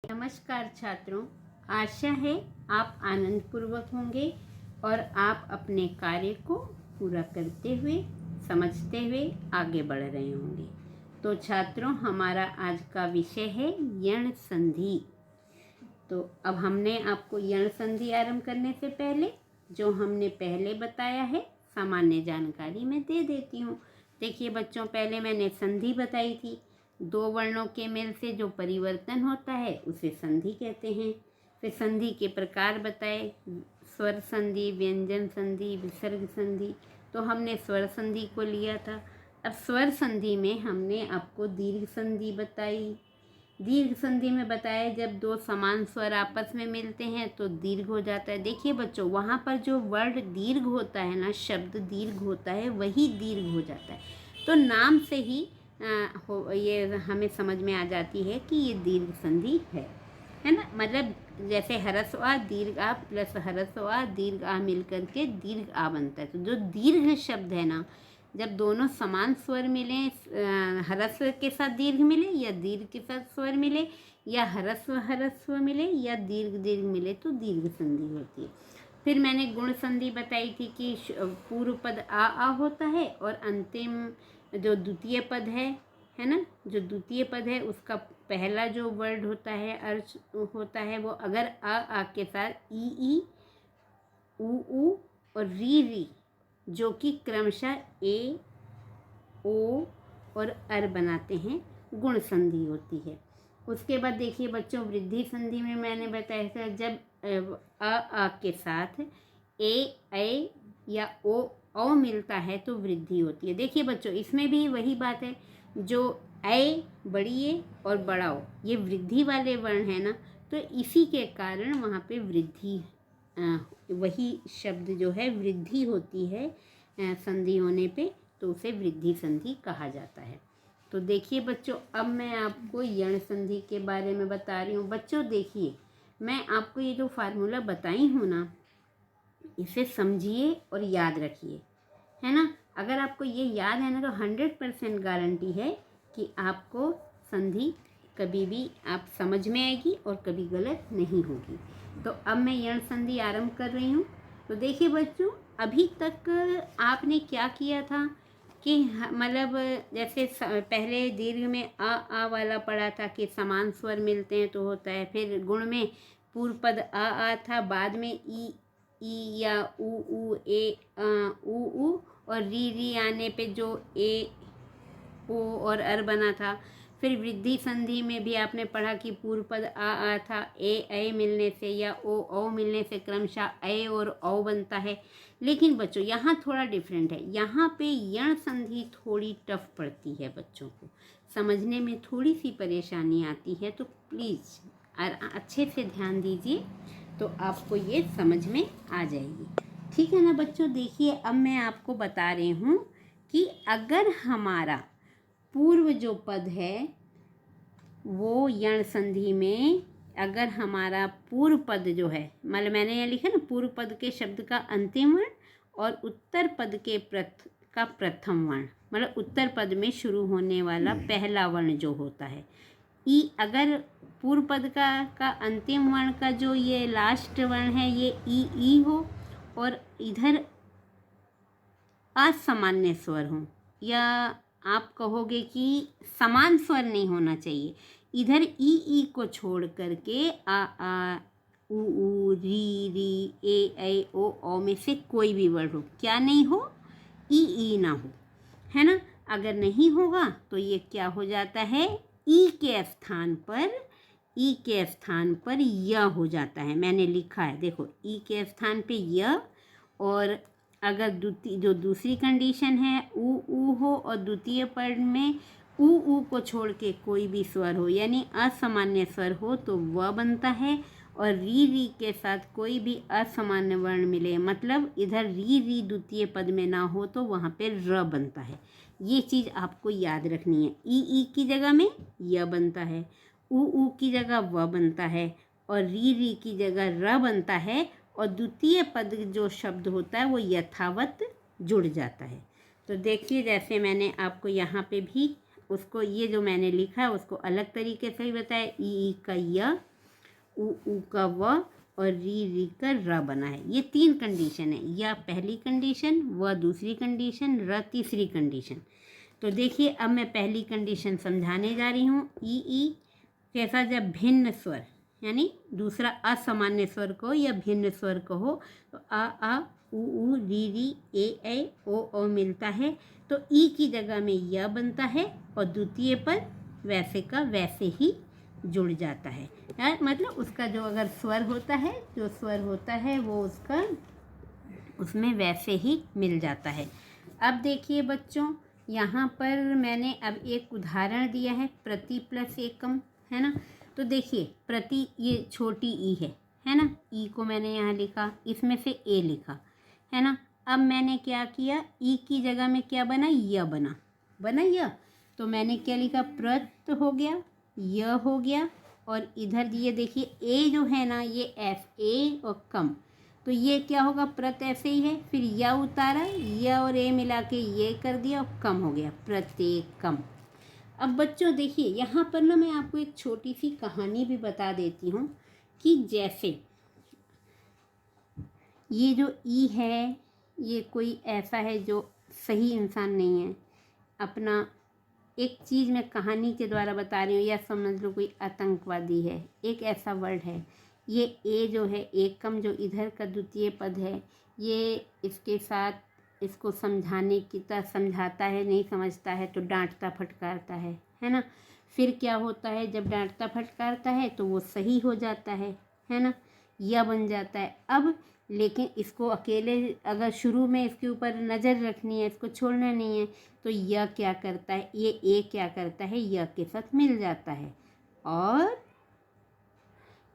नमस्कार छात्रों, आशा है आप आनंद पूर्वक होंगे और आप अपने कार्य को पूरा करते हुए समझते हुए आगे बढ़ रहे होंगे। तो छात्रों, हमारा आज का विषय है यण संधि। तो अब हमने आपको यण संधि आरंभ करने से पहले जो हमने पहले बताया है सामान्य जानकारी मैं दे देती हूँ। देखिए बच्चों, पहले मैंने संधि बताई थी। दो वर्णों के मेल से जो परिवर्तन होता है उसे संधि कहते हैं। फिर संधि के प्रकार बताए, स्वर संधि, व्यंजन संधि, विसर्ग संधि। तो हमने स्वर संधि को लिया था। अब स्वर संधि में हमने आपको दीर्घ संधि बताई। दीर्घ संधि में बताया जब दो समान स्वर आपस में मिलते हैं तो दीर्घ हो जाता है। देखिए बच्चों, वहाँ पर जो वर्ड दीर्घ होता है ना, शब्द दीर्घ होता है, वही दीर्घ हो जाता है। तो नाम से ही ये हमें समझ में आ जाती है कि ये दीर्घ संधि है ना। मतलब जैसे ह्रस्व आ दीर्घ आ प्लस ह्रस्व आ दीर्घ आ मिल करके दीर्घ आ बनता है। तो जो दीर्घ शब्द है ना, जब दोनों समान स्वर मिले, ह्रस्व के साथ दीर्घ मिले या दीर्घ के साथ स्वर मिले या ह्रस्व ह्रस्व मिले या दीर्घ दीर्घ मिले तो दीर्घ संधि होती है। फिर मैंने गुण संधि बताई थी कि पूर्व पद आ होता है और अंतिम जो द्वितीय पद है ना, जो द्वितीय पद है उसका पहला जो वर्ड होता है, अर्थ होता है, वो अगर आ के साथ ई ऊ और री जो कि क्रमशः ए ओ और अर बनाते हैं, गुण संधि होती है। उसके बाद देखिए बच्चों, वृद्धि संधि में मैंने बताया था जब आ के साथ ए या ओ मिलता है तो वृद्धि होती है। देखिए बच्चों, इसमें भी वही बात है, जो ए बड़ी ए और बड़ा ओ ये वृद्धि वाले वर्ण है ना, तो इसी के कारण वहाँ पे वृद्धि वही शब्द जो है वृद्धि होती है संधि होने पे, तो उसे वृद्धि संधि कहा जाता है। तो देखिए बच्चों, अब मैं आपको यण संधि के बारे में बता रही हूँ। बच्चों देखिए, मैं आपको ये जो फार्मूला बताई हूँ ना, इसे समझिए और याद रखिए, है ना। अगर आपको ये याद है ना तो 100% गारंटी है कि आपको संधि कभी भी आप समझ में आएगी और कभी गलत नहीं होगी। तो अब मैं यण संधि आरंभ कर रही हूँ। तो देखिए बच्चों, अभी तक आपने क्या किया था कि मतलब जैसे पहले दीर्घ में आ वाला पढ़ा था कि समान स्वर मिलते हैं तो होता है। फिर गुण में पूर्व पद आ था, बाद में ई या ऊ ए ऊ और री आने पे जो ए ओ और अर बना था। फिर वृद्धि संधि में भी आपने पढ़ा कि पूर्व पद आ था, ए मिलने से या ओ मिलने से क्रमशः ए और ओ बनता है। लेकिन बच्चों यहाँ थोड़ा डिफरेंट है, यहाँ पे यण संधि थोड़ी टफ पड़ती है, बच्चों को समझने में थोड़ी सी परेशानी आती है। तो प्लीज़ अच्छे से ध्यान दीजिए तो आपको ये समझ में आ जाएगी, ठीक है ना बच्चों। देखिए, अब मैं आपको बता रही हूँ कि अगर हमारा पूर्व जो पद है वो यण संधि में, अगर हमारा पूर्व पद जो है, मतलब मैंने यहाँ लिखा ना, पूर्व पद के शब्द का अंतिम वर्ण और उत्तर पद के प्रथम वर्ण, मतलब उत्तर पद में शुरू होने वाला पहला वर्ण जो होता है ई, अगर पूर्व पद का अंतिम वर्ण का जो ये लास्ट वर्ण है ये ई हो और इधर असामान्य स्वर हो, या आप कहोगे कि समान स्वर नहीं होना चाहिए, इधर ई को छोड़ करके आ ऊ री ए ओ में से कोई भी वर्ड हो, क्या नहीं हो, ई ना हो, है ना। अगर नहीं होगा तो ये क्या हो जाता है, ई के स्थान पर य हो जाता है। मैंने लिखा है, देखो, ई के स्थान पे य, और अगर जो दूसरी कंडीशन है ऊ हो और द्वितीय पद में ऊ को छोड़ के कोई भी स्वर हो, यानी असामान्य स्वर हो, तो व बनता है। और री के साथ कोई भी असामान्य वर्ण मिले, मतलब इधर री द्वितीय पद में ना हो, तो वहाँ पे र बनता है। ये चीज़ आपको याद रखनी है। ई की जगह में य बनता है, ऊ की जगह व बनता है और री की जगह र बनता है, और द्वितीय पद जो शब्द होता है वो यथावत जुड़ जाता है। तो देखिए, जैसे मैंने आपको यहाँ पे भी उसको, ये जो मैंने लिखा है उसको अलग तरीके से ही बताया, ई का य ऊ का व और री का र बना है। ये 3 कंडीशन है, या पहली कंडीशन, व दूसरी कंडीशन, र तीसरी कंडीशन। तो देखिए अब मैं पहली कंडीशन समझाने जा रही हूँ। ई कैसा, जब भिन्न स्वर यानी दूसरा असामान्य स्वर को या भिन्न स्वर को हो तो आ ऊ री ए ओ मिलता है तो ई की जगह में य बनता है और द्वितीय पर वैसे का वैसे ही जुड़ जाता है। मतलब उसका जो अगर स्वर होता है, जो स्वर होता है वो उसका उसमें वैसे ही मिल जाता है। अब देखिए बच्चों, यहाँ पर मैंने अब एक उदाहरण दिया है, प्रति प्लस एकम, है ना। तो देखिए प्रति, ये छोटी ई है ना, ई को मैंने यहाँ लिखा, इसमें से ए लिखा, है ना। अब मैंने क्या किया, ई की जगह में क्या बना, य बना य। तो मैंने क्या लिखा, प्रत हो गया, य हो गया, और इधर ये देखिए ए जो है ना, ये एफ, ए और कम, तो ये क्या होगा, प्रत ऐसे ही है, फिर य उतारा, य और ए मिला के ये कर दिया और कम हो गया, प्रत्येकम। अब बच्चों देखिए यहाँ पर ना मैं आपको एक छोटी सी कहानी भी बता देती हूँ कि जैसे ये जो ई है, ये कोई ऐसा है जो सही इंसान नहीं है, अपना एक चीज़ मैं कहानी के द्वारा बता रही हूँ, या समझ लो कोई आतंकवादी है, एक ऐसा वर्ड है। ये ए जो है, एकम जो इधर का द्वितीय पद है, ये इसके साथ इसको समझाने की तरह समझाता है, नहीं समझता है तो डांटता फटकारता है ना। फिर क्या होता है, जब डांटता फटकारता है तो वो सही हो जाता है ना, यह बन जाता है। अब लेकिन इसको अकेले अगर शुरू में इसके ऊपर नज़र रखनी है, इसको छोड़ना नहीं है, तो यह क्या करता है, ये ए क्या करता है, यह के साथ मिल जाता है और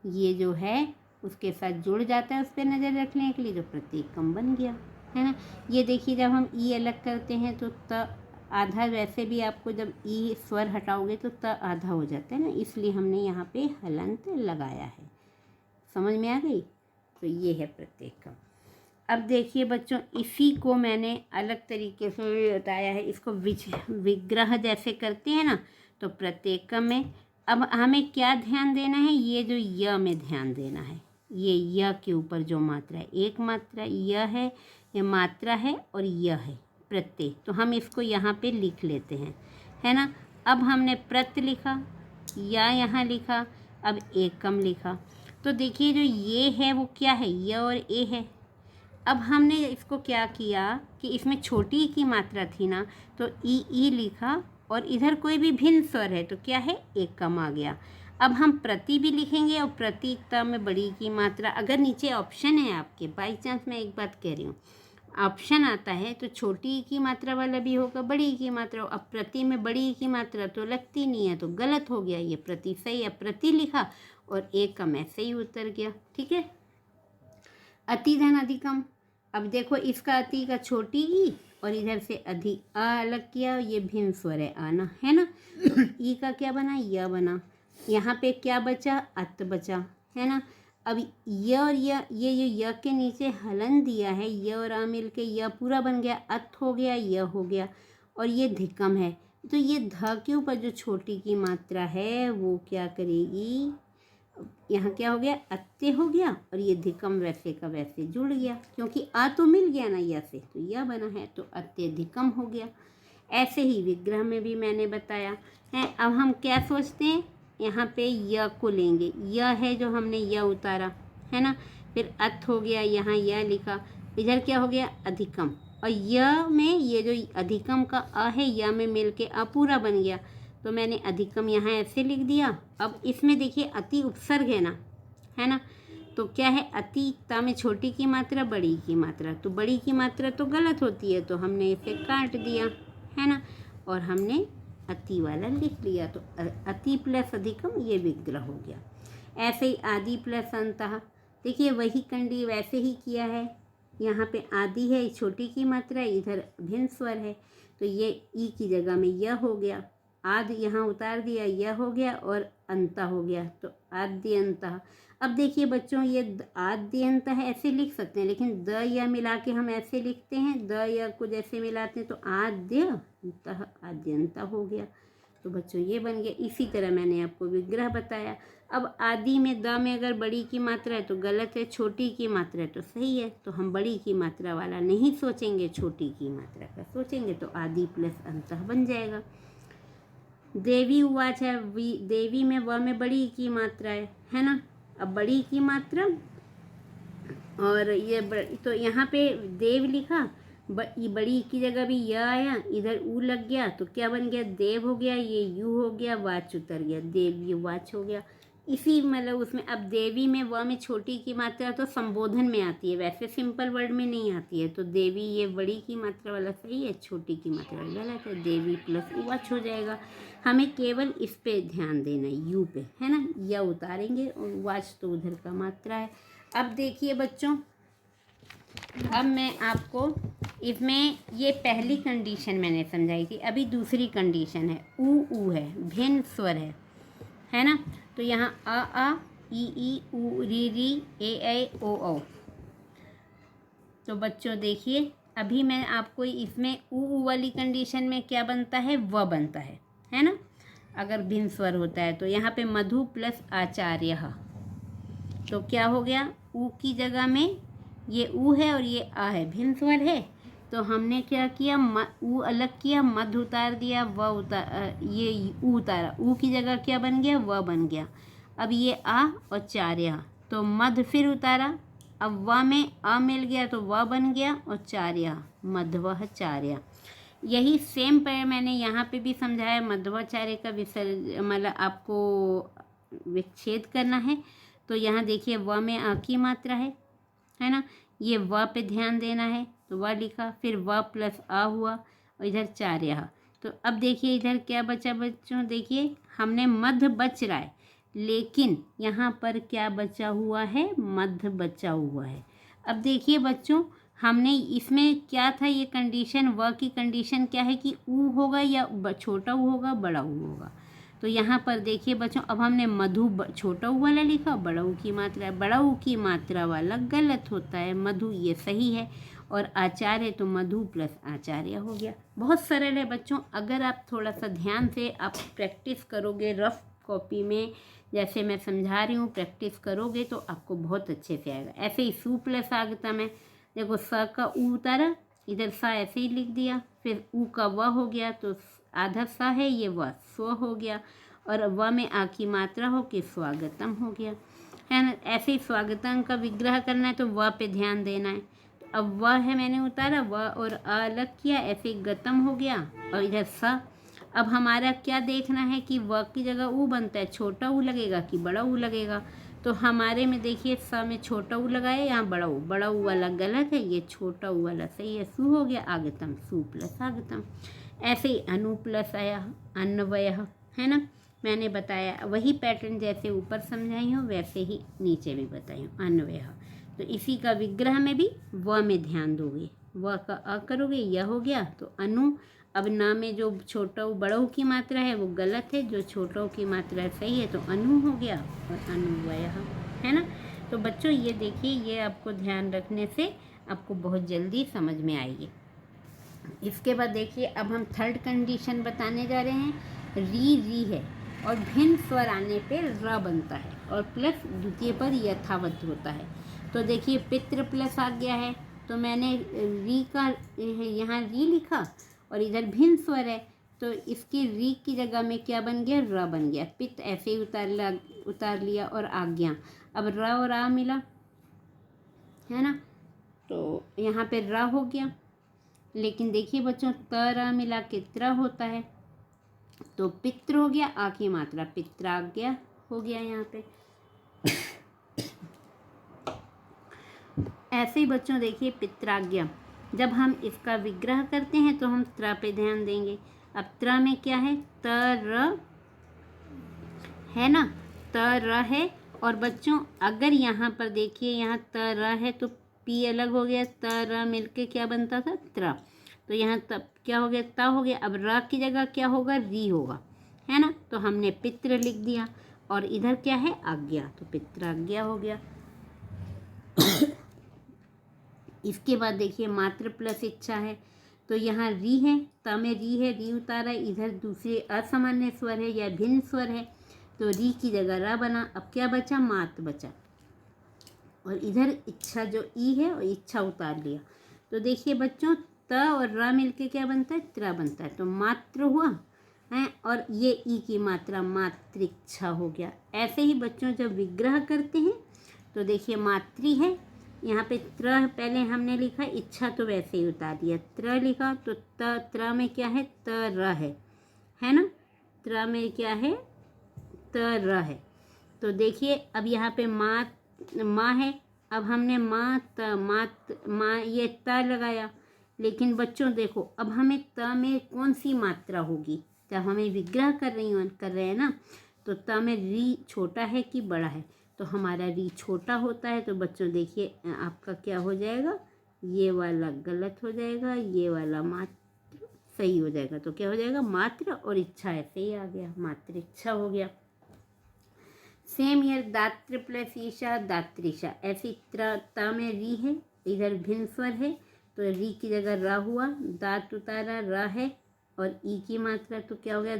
ये जो है उसके साथ जुड़ जाता है, उस पर नज़र रखने के लिए, जो प्रत्येकम बन गया, है ना। ये देखिए जब हम ई अलग करते हैं तो त आधा, वैसे भी आपको जब ई स्वर हटाओगे तो त आधा हो जाता है ना, इसलिए हमने यहाँ पे हलंत लगाया है। समझ में आ गई। तो ये है प्रत्येकम। अब देखिए बच्चों, इसी को मैंने अलग तरीके से भी बताया है, इसको विग्रह जैसे करते हैं ना, तो प्रत्येकम में अब हमें क्या ध्यान देना है, ये जो य में ध्यान देना है, ये य के ऊपर जो मात्रा है, एक मात्रा य है, ये मात्रा है और य है प्रत्यय, तो हम इसको यहाँ पे लिख लेते हैं, है ना। अब हमने प्रत लिखा, या यहाँ लिखा, अब एकम लिखा, तो देखिए जो ये है वो क्या है, य और ए है। अब हमने इसको क्या किया कि इसमें छोटी की मात्रा थी ना, तो ई लिखा और इधर कोई भी भिन्न स्वर है तो क्या है, एकम आ गया। अब हम प्रति भी लिखेंगे और प्रतीकता में बड़ी की मात्रा, अगर नीचे ऑप्शन है आपके, बाई चांस मैं एक बात कह रही हूँ, ऑप्शन आता है तो छोटी की मात्रा वाला भी होगा, बड़ी की मात्रा। अब प्रति में बड़ी की मात्रा तो लगती नहीं है तो गलत हो गया, ये प्रति सही है, प्रति लिखा और एकम ऐसे ही उतर गया, ठीक है। अति धन अधिकम, अब देखो इसका अति का छोटी ई और इधर से अधि आ अलग किया, ये भिन्न स्वर है आना, है ना। ई का क्या बना, य बना, यहाँ पे क्या बचा, अत बचा, है ना। अब य और ये य के नीचे हलन दिया है, य और आ मिल के य पूरा बन गया, अत हो गया, य हो गया, और ये धिकम है, तो ये ध के ऊपर जो छोटी की मात्रा है वो क्या करेगी, यहाँ क्या हो गया, अत्य हो गया, और ये धिकम वैसे का वैसे जुड़ गया, क्योंकि आ तो मिल गया ना या से, तो यह बना है, तो अत्यधिकम हो गया। ऐसे ही विग्रह में भी मैंने बताया है। अब हम क्या सोचते हैं, यहाँ पे य को लेंगे, य है जो हमने य उतारा, है ना, फिर अत हो गया, यहाँ य लिखा, इधर क्या हो गया, अधिकम, और य में ये जो अधिकम का अ है, य में मिल के अ पूरा बन गया, तो मैंने अधिकम यहाँ ऐसे लिख दिया। अब इसमें देखिए अति उपसर्ग है ना, है ना, तो क्या है, अतिता में छोटी की मात्रा बड़ी की मात्रा, तो बड़ी की मात्रा तो गलत होती है, तो हमने इसे काट दिया, है ना, और हमने अति वाला लिख लिया, तो अति प्लस अधिकम ये विग्रह हो गया। ऐसे ही आदि प्लस अंतः, देखिए वही कंडी वैसे ही किया है, यहाँ पे आदि है, छोटी की मात्रा, इधर भिन्न स्वर है, तो ये ई की जगह में यह हो गया, आद यहाँ उतार दिया, यह हो गया, और अंत हो गया, तो आद्य अंत। अब देखिए बच्चों, ये आद्य अंत है ऐसे लिख सकते हैं, लेकिन द या मिला के हम ऐसे लिखते हैं, द या को जैसे मिलाते हैं तो आद्य अंत, आद्य अंत हो गया। तो बच्चों ये बन गया। इसी तरह मैंने आपको विग्रह बताया। अब आदि में द में अगर बड़ी की मात्रा है तो गलत है, छोटी की मात्रा है तो सही है। तो हम बड़ी की मात्रा वाला नहीं सोचेंगे, छोटी की मात्रा का सोचेंगे, तो आदि प्लस अंतः बन जाएगा। देवी उवाच है, देवी में व में बड़ी की मात्रा है ना। अब बड़ी की मात्रा और ये तो यहाँ पे देव लिखा, ये बड़ी की जगह भी य आया, इधर ऊ लग गया तो क्या बन गया, देव हो गया, ये यू हो गया, वाच उतर गया, देव यू वाच हो गया। इसी मतलब उसमें अब देवी में व में छोटी की मात्रा तो संबोधन में आती है, वैसे सिंपल वर्ड में नहीं आती है। तो देवी ये बड़ी की मात्रा वाला सही है, छोटी की मात्रा वाला गलत है, देवी प्लस उवाच हो जाएगा। हमें केवल इस पे ध्यान देना है, यू पे, है ना। या उतारेंगे और वाच तो उधर का मात्रा है। अब देखिए बच्चों, अब मैं आपको इसमें ये पहली कंडीशन मैंने समझाई थी, अभी दूसरी कंडीशन है, ऊ है, भिन्न स्वर है ना। तो यहाँ आ ई ऊ री ए ओ। तो बच्चों देखिए, अभी मैं आपको इसमें ऊ वाली कंडीशन में क्या बनता है, व बनता है ना, अगर भिन्न स्वर होता है। तो यहाँ पे मधु प्लस आचार्य, तो क्या हो गया, ऊ की जगह में ये ऊ है और ये आ है, भिन्न स्वर है। तो हमने क्या किया, ऊ अलग किया, मध उतार दिया, व उतार, ये ऊ उतारा, ऊ की जगह क्या बन गया, व बन गया। अब ये आ और चार्य, तो मध फिर उतारा, अब व में आ मिल गया तो व बन गया, और चार्य मध्वः चार्य। यही सेम पर मैंने यहाँ पे भी समझाया, मध्वाचार्य का मतलब आपको विच्छेद करना है। तो यहाँ देखिए व में आ की मात्रा है ना, ये व पे ध्यान देना है, तो व लिखा, फिर व प्लस आ हुआ और इधर चार्य। तो अब देखिए इधर क्या बचा बच्चों, देखिए हमने मध्य बच रहा है, लेकिन यहाँ पर क्या बचा हुआ है, मध्य बचा हुआ है। अब देखिए बच्चों, हमने इसमें क्या था, ये कंडीशन, व की कंडीशन क्या है कि ऊ होगा या छोटा ऊ होगा, बड़ा ऊ होगा। तो यहाँ पर देखिए बच्चों, अब हमने मधु छोटा ऊ वाला लिखा, बड़ा ऊ की मात्रा है, बड़ा ऊ की मात्रा वाला गलत होता है, मधु ये सही है, और आचार्य तो मधु प्लस आचार्य हो गया। बहुत सरल है बच्चों, अगर आप थोड़ा सा ध्यान से आप प्रैक्टिस करोगे, रफ कॉपी में जैसे मैं समझा रही हूँ प्रैक्टिस करोगे तो आपको बहुत अच्छे से आएगा। ऐसे ही सु प्लस आगतम है, देखो स का ऊ उतारा, इधर सा ऐसे ही लिख दिया, फिर ऊ का व हो गया, तो आधा सा है, ये व स्व हो गया, और व में आ की मात्रा हो के स्वागतम हो गया, है ना। ऐसे ही स्वागतम का विग्रह करना है तो व पे ध्यान देना है। तो अब व है, मैंने उतारा, व और आ अलग किया, ऐसे ही गतम हो गया, और इधर स। अब हमारा क्या देखना है कि व की जगह ऊ बनता है, छोटा ऊ लगेगा कि बड़ा ऊ लगेगा। तो हमारे में देखिए स में छोटा ऊ लगाया, यहाँ बड़ा ऊ वाला गलत है, ये छोटा ऊ वाला सही है, सु हो गया, आगतम सु प्लस आगतम। ऐसे ही अनु प्लस आया, अन्वय, है ना। मैंने बताया वही पैटर्न जैसे ऊपर समझाई हूँ वैसे ही नीचे भी बताई हूँ, अन्वय। तो इसी का विग्रह में भी व में ध्यान दोगे, व का अ करोगे, यह हो गया, तो अनु। अब ना में जो छोटा ऊ बड़ा ऊ की मात्रा है वो गलत है, जो छोटा ऊ की मात्रा सही है, तो अनु हो गया, और अन्वय, है ना। तो बच्चों ये देखिए, ये आपको ध्यान रखने से आपको बहुत जल्दी समझ में आएगी। इसके बाद देखिए, अब हम थर्ड कंडीशन बताने जा रहे हैं। री है और भिन्न स्वर आने पे र बनता है, और प्लस द्वितीय पर यथावत होता है। तो देखिए पितृ प्लस आ गया है, तो मैंने री का यहाँ री लिखा, और इधर भिन्न स्वर है, तो इसकी री की जगह में क्या बन गया, र बन गया। पित ऐसे ही उतार लिया, और आज्ञा, अब र और आ मिला, है ना, तो यहाँ पे र हो गया। लेकिन देखिए बच्चों, त र मिला के त्र होता है, तो पितृ हो गया, आ की मात्रा पित्राज्ञा हो गया यहाँ पे। ऐसे ही बच्चों देखिए पित्राज्ञा, जब हम इसका विग्रह करते हैं तो हम त्र पे ध्यान देंगे। अब त्र में क्या है, त र है ना, त र है, और बच्चों अगर यहाँ पर देखिए, यहाँ त र है तो पी अलग हो गया, त र मिलके क्या बनता था, त्र। तो यहाँ तब क्या हो गया, त हो गया। अब र की जगह क्या होगा, री होगा, है ना। तो हमने पितृ लिख दिया, और इधर क्या है, आज्ञा, तो पित्राज्ञा हो गया। इसके बाद देखिए मात्र प्लस इच्छा है, तो यहाँ री है, त में री है, री उतारा, इधर दूसरे असामान्य स्वर है या भिन्न स्वर है, तो री की जगह रा बना। अब क्या बचा, मात बचा। और इधर इच्छा जो ई है और इच्छा उतार लिया। तो देखिए बच्चों, त और रा मिलके क्या बनता है, त्रा बनता है। तो मात्र हुआ है, और ये ई की मात्रा मातृच्छा हो गया। ऐसे ही बच्चों जब विग्रह करते हैं तो देखिए मातृ है, यहाँ पे त्र पहले हमने लिखा, इच्छा तो वैसे ही उतार दिया, त्र लिखा। तो त्र में क्या है, त र है ना। त्र में क्या है, त र है। तो देखिए अब यहाँ पे माँ है। अब हमने माँ ये त लगाया। लेकिन बच्चों देखो, अब हमें त में कौन सी मात्रा होगी, जब हमें विग्रह कर रहे हैं ना, तो त में री छोटा है कि बड़ा है, तो हमारा री छोटा होता है। तो बच्चों देखिए आपका क्या हो जाएगा, ये वाला गलत हो जाएगा, ये वाला मात्र सही हो जाएगा। तो क्या हो जाएगा, मात्र और इच्छा ऐसे ही आ गया, मात्र इच्छा हो गया। सेम ईयर दात्र प्लस ईशा दात्रिशा। ऐसी त में री है, इधर भिन्न स्वर है, तो री की जगह र हुआ, दात उतारा, र है, और ई की मात्रा तो क्या हो गया,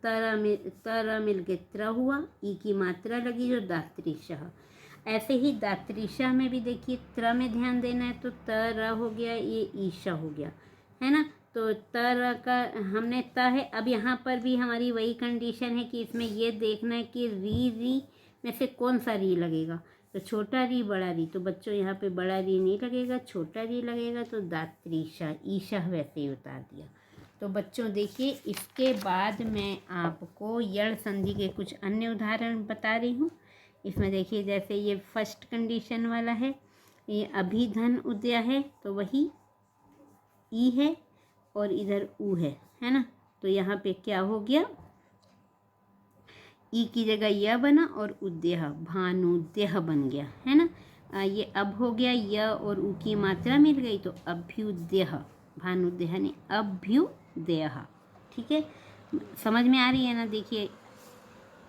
तरा मिल के त्र हुआ, ई की मात्रा लगी जो दात्रिशा। ऐसे ही दात्रिशा में भी देखिए त्र में ध्यान देना है, तो त र हो गया, ये ईशा हो गया, है ना। तो तर का हमने त है। अब यहाँ पर भी हमारी वही कंडीशन है कि इसमें ये देखना है कि री में से कौन सा री लगेगा, तो छोटा री बड़ा री। तो बच्चों यहाँ पे बड़ा री नहीं लगेगा, छोटा री लगेगा। तो दात्रिशा, ईशा वैसे ही उतार दिया। तो बच्चों देखिए, इसके बाद मैं आपको यण संधि के कुछ अन्य उदाहरण बता रही हूँ। इसमें देखिए जैसे ये फर्स्ट कंडीशन वाला है, ये अभिधन उदय है, तो वही ई है और इधर ऊ है ना। तो यहाँ पे क्या हो गया, ई की जगह य बना और उद्यह भानुद्यह बन गया, है ना। ये अब हो गया, य और ऊ की मात्रा मिल गई, तो अभ्युदयः, भानुद्यह नहीं अभ्युदयः। ठीक है, समझ में आ रही है ना। देखिए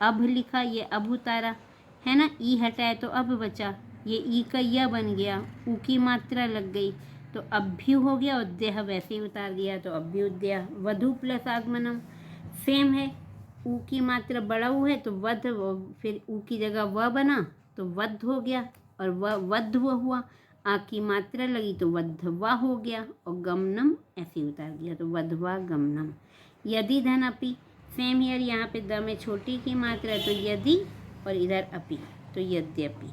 अब लिखा, ये अब उतारा, है ना, ई हटाए तो अब बचा, ये ई का य बन गया, ऊ की मात्रा लग गई, तो अभ्यु हो गया, और देह वैसे ही उतार दिया, तो अभ्युदय। वधु प्लस आगमनम सेम है, ऊ की मात्रा बड़ा ऊ है तो वध, फिर ऊ की जगह व बना तो वध हो गया, और वध्व हुआ, आ की मात्रा लगी तो वध्वा हो गया, और गमनम ऐसे उतार दिया, तो वध्वा गमनम। यदि धन अपि सेम ईयर, यहाँ पे द में छोटी की मात्रा है तो यदि, और इधर अपि तो यद्यपि।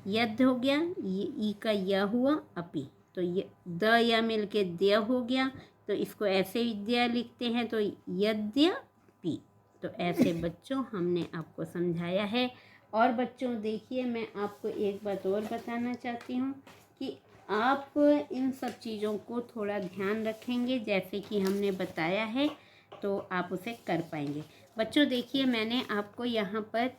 यद हो गया, ई का य हुआ, अपि तो ये द या मिल के द्य हो गया, तो इसको ऐसे विद्या लिखते हैं, तो यद्यपि। तो ऐसे बच्चों हमने आपको समझाया है। और बच्चों देखिए, मैं आपको एक बात और बताना चाहती हूँ कि आप इन सब चीज़ों को थोड़ा ध्यान रखेंगे, जैसे कि हमने बताया है, तो आप उसे कर पाएंगे। बच्चों देखिए, मैंने आपको यहाँ पर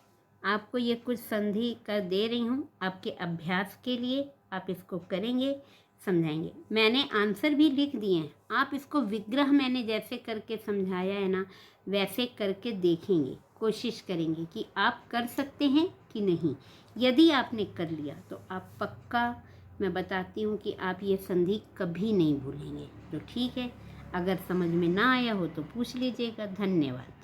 आपको ये कुछ संधि कर दे रही हूँ आपके अभ्यास के लिए, आप इसको करेंगे, समझाएंगे। मैंने आंसर भी लिख दिए हैं, आप इसको विग्रह मैंने जैसे करके समझाया है ना, वैसे करके देखेंगे, कोशिश करेंगे कि आप कर सकते हैं कि नहीं। यदि आपने कर लिया तो आप पक्का, मैं बताती हूँ कि आप ये संधि कभी नहीं भूलेंगे। तो ठीक है, अगर समझ में ना आया हो तो पूछ लीजिएगा। धन्यवाद।